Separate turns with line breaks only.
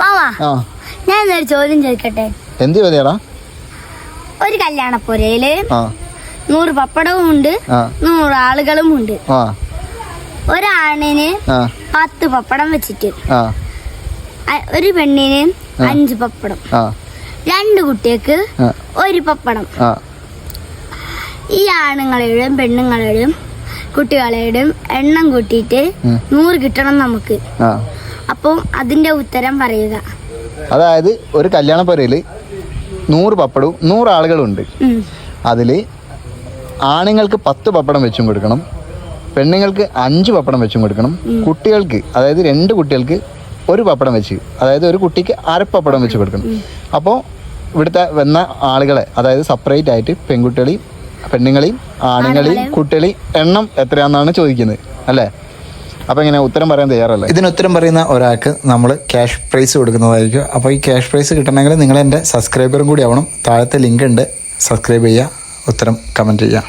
മാമാ ഞാൻ ഒരു ചോദ്യം ചോദിക്കട്ടെ?
എന്ത് ചോദ്യടാ?
ഒരു കല്യാണപ്പുരയില് 100 പപ്പടവും ഉണ്ട്, 100 ആളുകളും ഉണ്ട്. ഒരാണിന് 10 പപ്പടം വെച്ചിട്ട്, ഒരു പെണ്ണിന് 5 പപ്പടം, 2 കുട്ടികൾക്ക് 1 പപ്പടം. ഈ ആണുങ്ങളുടെയും പെണ്ണുങ്ങളുടെയും കുട്ടികളുടെയും എണ്ണം കൂട്ടിയിട്ട് 100 കിട്ടണം നമുക്ക്. അപ്പം അതിന്റെ ഉത്തരം പറയുക.
അതായത് ഒരു കല്യാണപ്പുരയില് 100 പപ്പടവും 100 ആളുകളും ഉണ്ട്. അതില് ആണുങ്ങൾക്ക് 10 പപ്പടം വെച്ചും കൊടുക്കണം, പെണ്ണുങ്ങൾക്ക് 5 പപ്പടം വെച്ചും കൊടുക്കണം, കുട്ടികൾക്ക് അതായത് 2 കുട്ടികൾക്ക് 1 പപ്പടം വെച്ച്, അതായത് ഒരു കുട്ടിക്ക് 1/2 പപ്പടം വെച്ച് കൊടുക്കണം. അപ്പോൾ ഇവിടുത്തെ വന്ന ആളുകളെ, അതായത് സെപ്പറേറ്റ് ആയിട്ട് പെൺകുട്ടികളെയും പെണ്ണുങ്ങളെയും ആണുങ്ങളെയും കുട്ടികളെയും എണ്ണം എത്രയാണെന്നാണ് ചോദിക്കുന്നത് അല്ലേ? അപ്പോൾ ഇങ്ങനെ ഉത്തരം പറയാൻ തയ്യാറല്ലേ? ഇതിന് ഉത്തരം പറയുന്ന ഒരാൾക്ക് നമ്മൾ ക്യാഷ് പ്രൈസ് കൊടുക്കുന്നതായിരിക്കും. അപ്പോൾ ഈ ക്യാഷ് പ്രൈസ് കിട്ടണമെങ്കിൽ നിങ്ങൾ എൻ്റെ സബ്സ്ക്രൈബറും കൂടി ആവണം. താഴത്തെ ലിങ്ക് ഉണ്ട്, സബ്സ്ക്രൈബ് ചെയ്യുക, ഉത്തരം കമൻറ്റ് ചെയ്യുക.